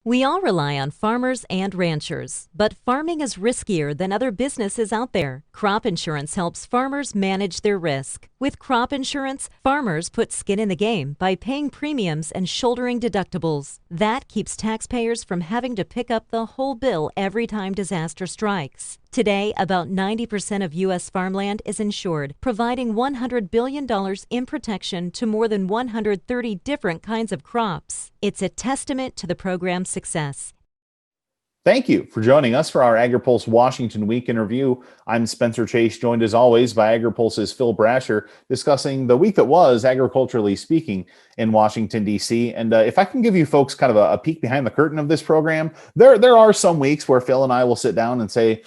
We all rely on farmers and ranchers, but farming is riskier than other businesses out there. Crop insurance helps farmers manage their risk. With crop insurance, farmers put skin in the game by paying premiums and shouldering deductibles. That keeps taxpayers from having to pick up the whole bill every time disaster strikes. Today, about 90% of U.S. farmland is insured, providing $100 billion in protection to more than 130 different kinds of crops. It's a testament to the program's success. Thank you for joining us for our Agri-Pulse Washington Week in Review. I'm Spencer Chase, joined as always by Agri-Pulse's Phil Brasher, discussing the week that was, agriculturally speaking, in Washington, D.C. And if I can give you folks kind of a peek behind the curtain of this program, there are some weeks where Phil and I will sit down and say,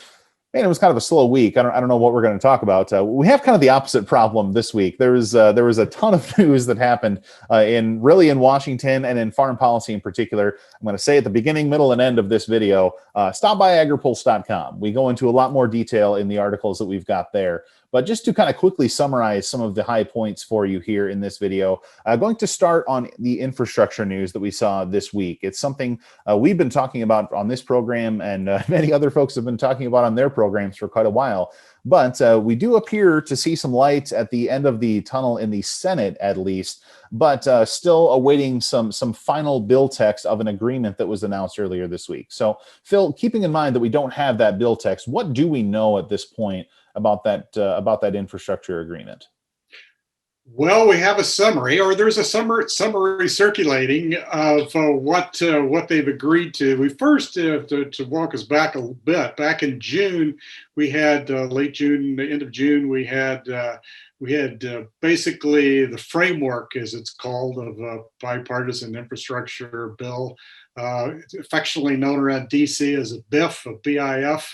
man, it was kind of a slow week. I don't know what we're going to talk about. We have kind of the opposite problem this week. There was a ton of news that happened in Washington and in foreign policy in particular. I'm going to say at the beginning, middle, and end of this video, stop by agripulse.com. We go into a lot more detail in the articles that we've got there. But just to kind of quickly summarize some of the high points for you here in this video, going to start on the infrastructure news that we saw this week. It's something we've been talking about on this program, and many other folks have been talking about on their programs for quite a while. But we do appear to see some light at the end of the tunnel in the Senate, at least, but still awaiting some final bill text of an agreement that was announced earlier this week. So, Phil, keeping in mind that we don't have that bill text, what do we know at this point about that infrastructure agreement? Well, we have a summary, or there's a summary circulating of what they've agreed to. We first, to walk us back a bit, back in June, we had late June, the end of June, we had basically the framework, as it's called, of a bipartisan infrastructure bill, affectionately known around DC as a BIF, a BIF.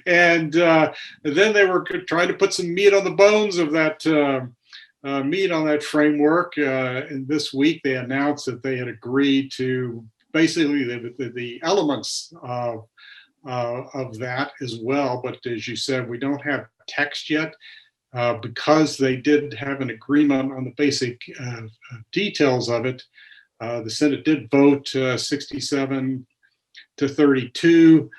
And then they were trying to put some meat on the bones of that framework. And this week they announced that they had agreed to basically the elements of that as well. But as you said, we don't have text yet because they did have an agreement on the basic details of it. The Senate did vote 67 to 32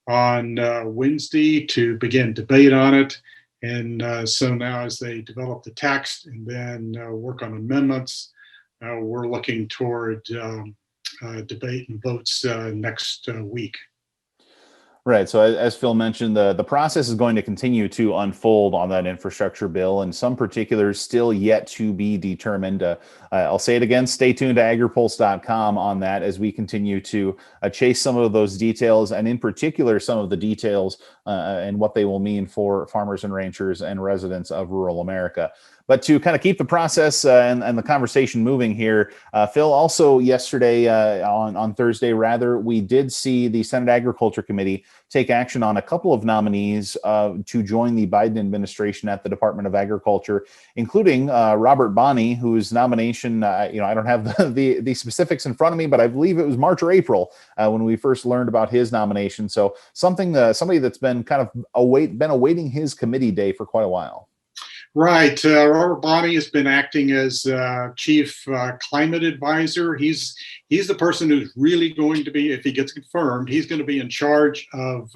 on Wednesday to begin debate on it. And so now as they develop the text and then work on amendments, we're looking toward debate and votes next week. Right. So as Phil mentioned, the process is going to continue to unfold on that infrastructure bill, and some particulars still yet to be determined. I'll say it again, stay tuned to agripulse.com on that as we continue to chase some of those details, and in particular, some of the details and what they will mean for farmers and ranchers and residents of rural America. But to kind of keep the process and the conversation moving here, Phil, also yesterday, on Thursday, rather, we did see the Senate Agriculture Committee take action on a couple of nominees to join the Biden administration at the Department of Agriculture, including Robert Bonnie, whose nomination, I don't have the specifics in front of me, but I believe it was March or April when we first learned about his nomination. So somebody that's been kind of awaiting his committee day for quite a while. Right. Robert Bonnie has been acting as chief climate advisor. He's the person who's really going to be, if he gets confirmed, he's going to be in charge of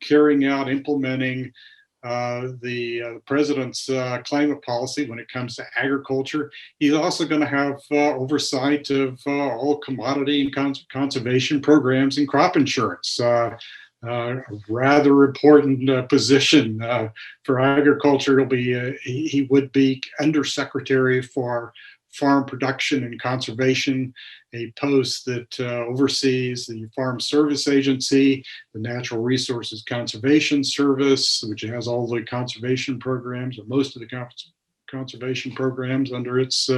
carrying out, implementing the president's climate policy when it comes to agriculture. He's also going to have oversight of all commodity and conservation programs and crop insurance. A rather important position for agriculture. He would be Undersecretary for Farm Production and Conservation, a post that oversees the Farm Service Agency, the Natural Resources Conservation Service, which has all the conservation programs, or most of the conservation programs under its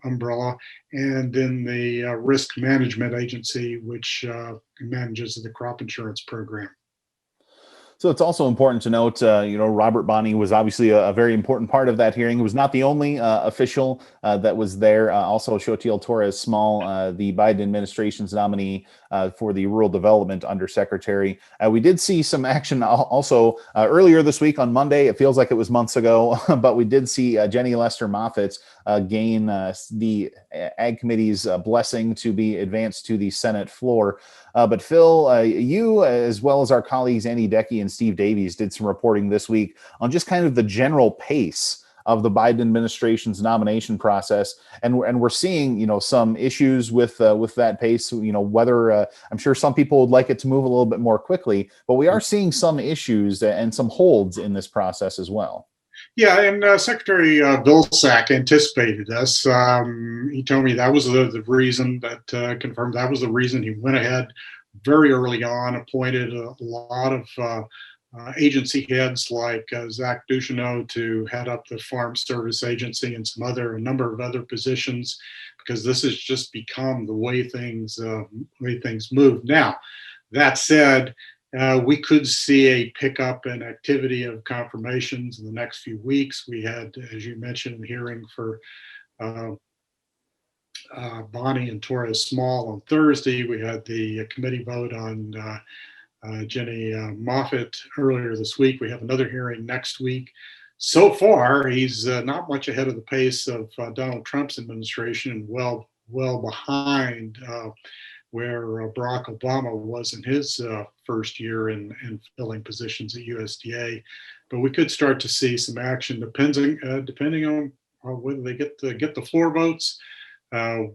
umbrella, and then the Risk Management Agency, which manages the crop insurance program. So it's also important to note, Robert Bonney was obviously a very important part of that hearing. He was not the only official that was there. Also, Xochitl Torres Small, the Biden administration's nominee for the Rural Development Undersecretary. We did see some action also earlier this week on Monday. It feels like it was months ago, but we did see Jenny Lester Moffitt gain the Ag Committee's blessing to be advanced to the Senate floor. But Phil, you, as well as our colleagues Andy Decky and Steve Davies, did some reporting this week on just kind of the general pace of the Biden administration's nomination process, and we're seeing some issues with that pace. Whether I'm sure some people would like it to move a little bit more quickly, but we are seeing some issues and some holds in this process as well. Yeah, and Secretary Vilsack anticipated this. He told me that was the reason that confirmed that was the reason he went ahead very early on, appointed a lot of agency heads like Zach Ducheneau to head up the Farm Service Agency and a number of other positions, because this has just become the way things move. Now, that said, we could see a pickup in activity of confirmations in the next few weeks. We had, as you mentioned, a hearing for Bonnie and Torres Small on Thursday. We had the committee vote on Jenny Moffitt earlier this week. We have another hearing next week. So far, he's not much ahead of the pace of Donald Trump's administration, and well behind where Barack Obama was in his first year in filling positions at USDA. But we could start to see some action depending on whether they get the floor votes.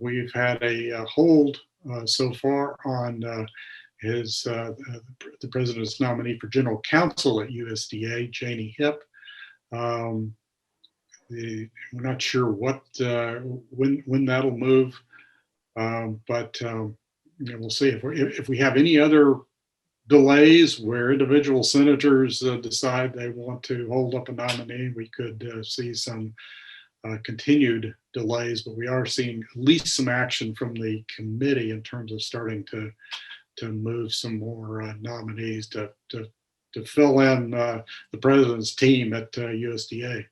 We've had a hold so far on the president's nominee for general counsel at USDA, Janie Hipp. We're not sure when that'll move, but we'll see if we have any other delays where individual senators decide they want to hold up a nominee. We could see some continued delays, but we are seeing at least some action from the committee in terms of starting to move some more nominees to fill in the president's team at USDA.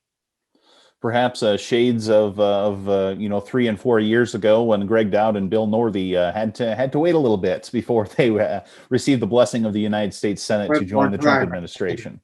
Perhaps shades of 3 and 4 years ago, when Greg Dowd and Bill Northey had to wait a little bit before they received the blessing of the United States Senate to join the Trump administration.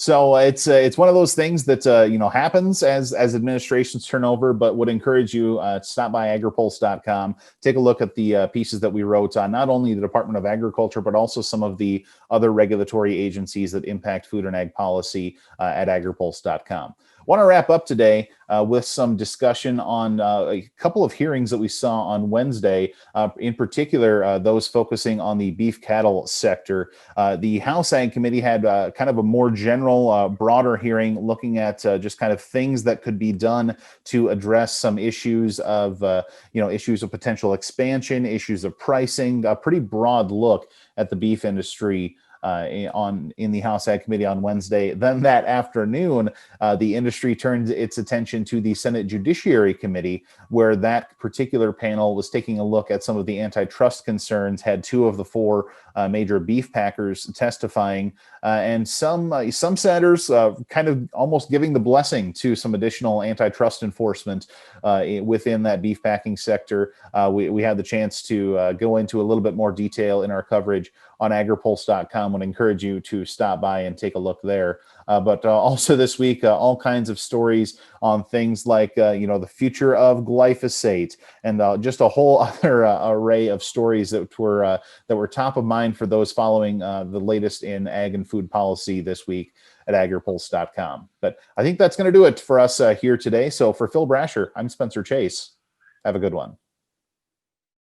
So it's one of those things that happens as administrations turn over, but would encourage you to stop by agripulse.com, take a look at the pieces that we wrote on not only the Department of Agriculture, but also some of the other regulatory agencies that impact food and ag policy at agripulse.com. Want to wrap up today with some discussion on a couple of hearings that we saw on Wednesday, in particular, those focusing on the beef cattle sector. The House Ag Committee had kind of a more general, broader hearing looking at just kind of things that could be done to address some issues of potential expansion, issues of pricing, a pretty broad look at the beef industry in the House Ag Committee on Wednesday. Then that afternoon, the industry turned its attention to the Senate Judiciary Committee, where that particular panel was taking a look at some of the antitrust concerns, had 2 of the 4 major beef packers testifying, and some senators kind of almost giving the blessing to some additional antitrust enforcement within that beef packing sector. We had the chance to go into a little bit more detail in our coverage on agripulse.com. Would encourage you to stop by and take a look there. But also this week, all kinds of stories on things like the future of glyphosate, and just a whole other array of stories that were top of mind for those following the latest in ag and food policy this week at agripulse.com. But I think that's going to do it for us here today. So for Phil Brasher, I'm Spencer Chase. Have a good one.